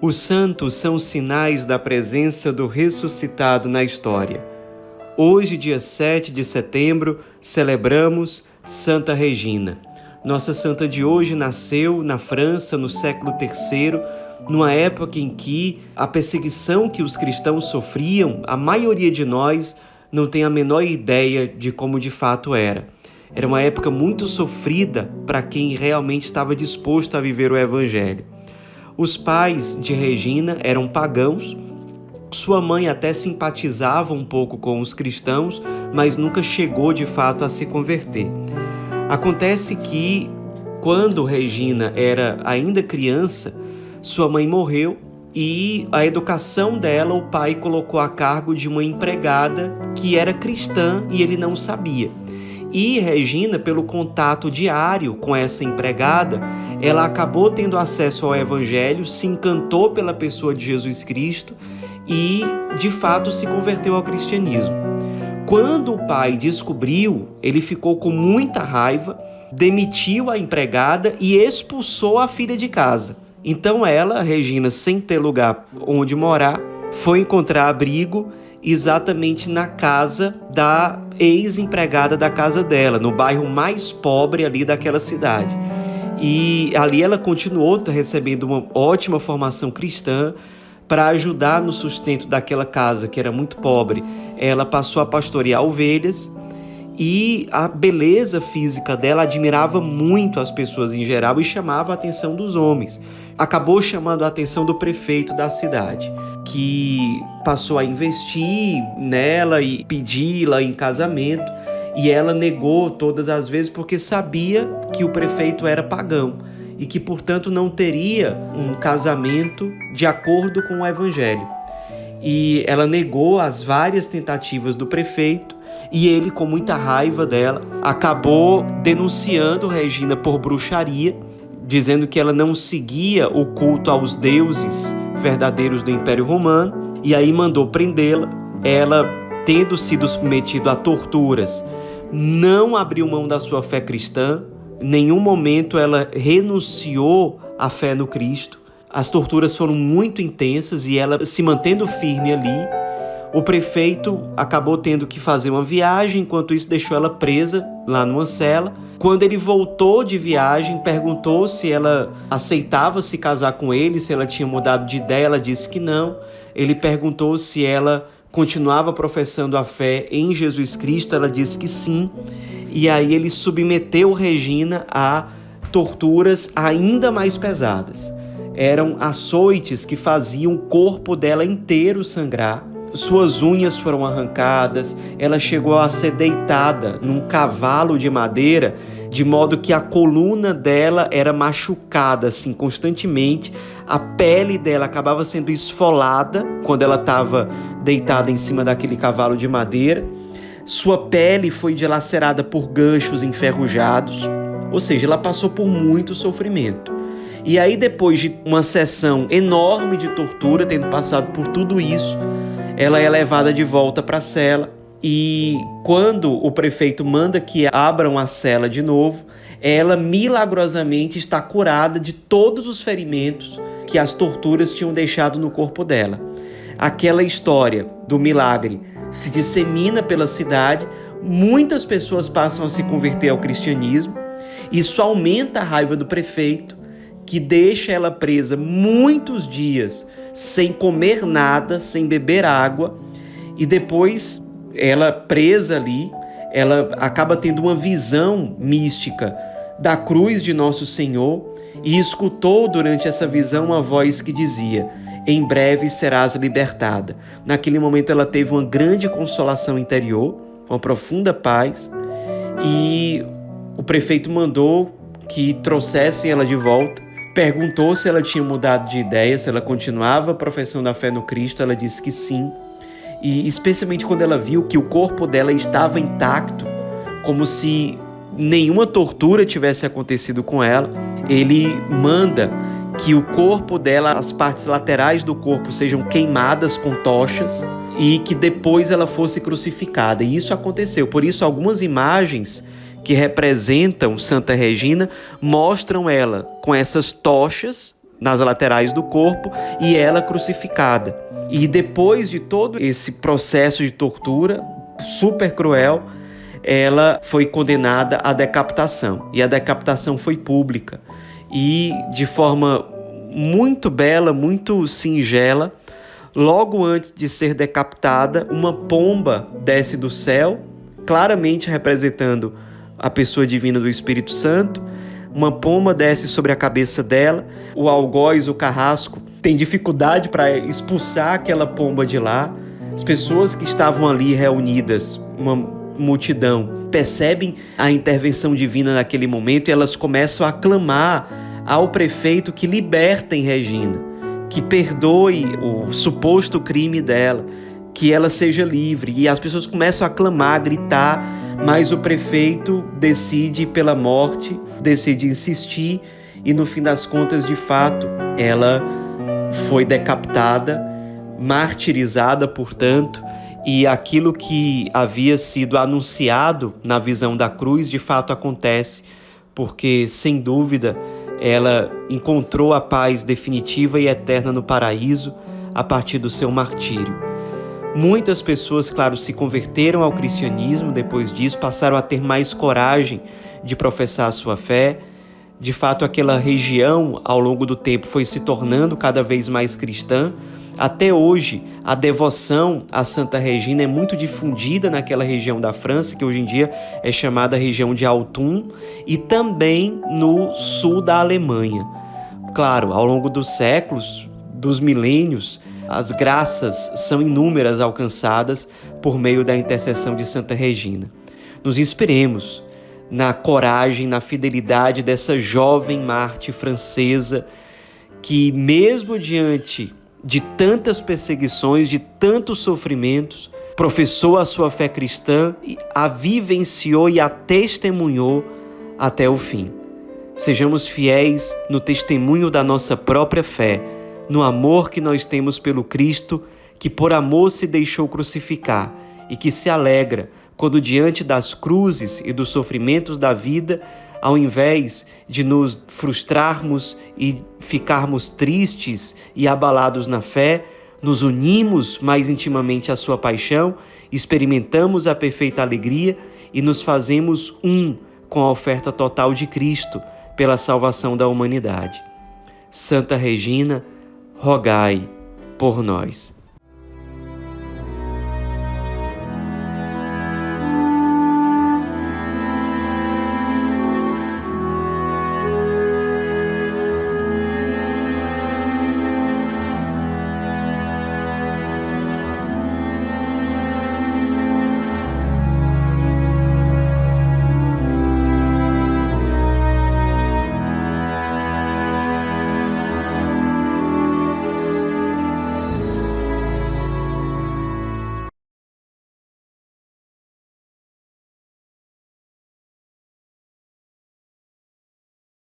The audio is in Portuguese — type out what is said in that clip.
Os santos são sinais da presença do ressuscitado na história. Hoje, dia 7 de setembro, celebramos Santa Regina. Nossa santa de hoje nasceu na França no século III, numa época em que a perseguição que os cristãos sofriam, a maioria de nós não tem a menor ideia de como de fato era. Era uma época muito sofrida para quem realmente estava disposto a viver o Evangelho. Os pais de Regina eram pagãos, sua mãe até simpatizava um pouco com os cristãos, mas nunca chegou de fato a se converter. Acontece que, quando Regina era ainda criança, sua mãe morreu e a educação dela o pai colocou a cargo de uma empregada que era cristã e ele não sabia. E Regina, pelo contato diário com essa empregada, ela acabou tendo acesso ao Evangelho, se encantou pela pessoa de Jesus Cristo e, de fato, se converteu ao cristianismo. Quando o pai descobriu, ele ficou com muita raiva, demitiu a empregada e expulsou a filha de casa. Então ela, Regina, sem ter lugar onde morar, foi encontrar abrigo exatamente na casa da ex-empregada da casa dela, no bairro mais pobre ali daquela cidade. E ali ela continuou recebendo uma ótima formação cristã para ajudar no sustento daquela casa que era muito pobre. Ela passou a pastorear ovelhas e a beleza física dela admirava muito as pessoas em geral e chamava a atenção dos homens. Acabou chamando a atenção do prefeito da cidade, que passou a investir nela e pedi-la em casamento, e ela negou todas as vezes porque sabia que o prefeito era pagão e que, portanto, não teria um casamento de acordo com o Evangelho. E ela negou as várias tentativas do prefeito e ele, com muita raiva dela, acabou denunciando Regina por bruxaria, dizendo que ela não seguia o culto aos deuses verdadeiros do Império Romano, e aí mandou prendê-la. Ela, tendo sido submetida a torturas, não abriu mão da sua fé cristã, em nenhum momento ela renunciou à fé no Cristo. As torturas foram muito intensas e ela se mantendo firme ali. O prefeito acabou tendo que fazer uma viagem, enquanto isso deixou ela presa lá numa cela. Quando ele voltou de viagem, perguntou se ela aceitava se casar com ele, se ela tinha mudado de ideia, ela disse que não. Ele perguntou se ela continuava professando a fé em Jesus Cristo, ela disse que sim. E aí ele submeteu Regina a torturas ainda mais pesadas. Eram açoites que faziam o corpo dela inteiro sangrar. Suas unhas foram arrancadas, ela chegou a ser deitada num cavalo de madeira, de modo que a coluna dela era machucada assim, constantemente. A pele dela acabava sendo esfolada quando ela estava deitada em cima daquele cavalo de madeira. Sua pele foi dilacerada por ganchos enferrujados, ou seja, ela passou por muito sofrimento. E aí, depois de uma sessão enorme de tortura, tendo passado por tudo isso, ela é levada de volta para a cela e quando o prefeito manda que abram a cela de novo, ela milagrosamente está curada de todos os ferimentos que as torturas tinham deixado no corpo dela. Aquela história do milagre se dissemina pela cidade, muitas pessoas passam a se converter ao cristianismo, isso aumenta a raiva do prefeito, que deixa ela presa muitos dias sem comer nada, sem beber água, e depois ela presa ali, ela acaba tendo uma visão mística da cruz de Nosso Senhor e escutou durante essa visão uma voz que dizia: em breve serás libertada. Naquele momento ela teve uma grande consolação interior, uma profunda paz, e o prefeito mandou que trouxessem ela de volta. Perguntou se ela tinha mudado de ideia, se ela continuava professando a fé no Cristo. Ela disse que sim. E especialmente quando ela viu que o corpo dela estava intacto, como se nenhuma tortura tivesse acontecido com ela, ele manda que o corpo dela, as partes laterais do corpo, sejam queimadas com tochas e que depois ela fosse crucificada. E isso aconteceu. Por isso, algumas imagens que representam Santa Regina mostram ela com essas tochas nas laterais do corpo e ela crucificada. E depois de todo esse processo de tortura super cruel, ela foi condenada à decapitação. E a decapitação foi pública. E de forma muito bela, muito singela, logo antes de ser decapitada, uma pomba desce do céu, claramente representando a pessoa divina do Espírito Santo. Uma pomba desce sobre a cabeça dela, o algoz, o carrasco, tem dificuldade para expulsar aquela pomba de lá. As pessoas que estavam ali reunidas, uma multidão, percebem a intervenção divina naquele momento e elas começam a clamar ao prefeito que libertem Regina, que perdoe o suposto crime dela, que ela seja livre. E as pessoas começam a clamar, a gritar, mas o prefeito decide pela morte, decide insistir e no fim das contas, de fato, ela foi decapitada, martirizada, portanto, e aquilo que havia sido anunciado na visão da cruz, de fato acontece, porque, sem dúvida, ela encontrou a paz definitiva e eterna no paraíso a partir do seu martírio. Muitas pessoas, claro, se converteram ao cristianismo depois disso, passaram a ter mais coragem de professar a sua fé. De fato, aquela região, ao longo do tempo, foi se tornando cada vez mais cristã. Até hoje, a devoção a Santa Regina é muito difundida naquela região da França, que hoje em dia é chamada região de Autun, e também no sul da Alemanha. Claro, ao longo dos séculos, dos milênios, as graças são inúmeras alcançadas por meio da intercessão de Santa Regina. Nos inspiremos na coragem, na fidelidade dessa jovem mártir francesa que, mesmo diante de tantas perseguições, de tantos sofrimentos, professou a sua fé cristã, a vivenciou e a testemunhou até o fim. Sejamos fiéis no testemunho da nossa própria fé, no amor que nós temos pelo Cristo, que por amor se deixou crucificar e que se alegra quando, diante das cruzes e dos sofrimentos da vida, ao invés de nos frustrarmos e ficarmos tristes e abalados na fé, nos unimos mais intimamente à sua paixão, experimentamos a perfeita alegria e nos fazemos um com a oferta total de Cristo pela salvação da humanidade. Santa Regina, rogai por nós.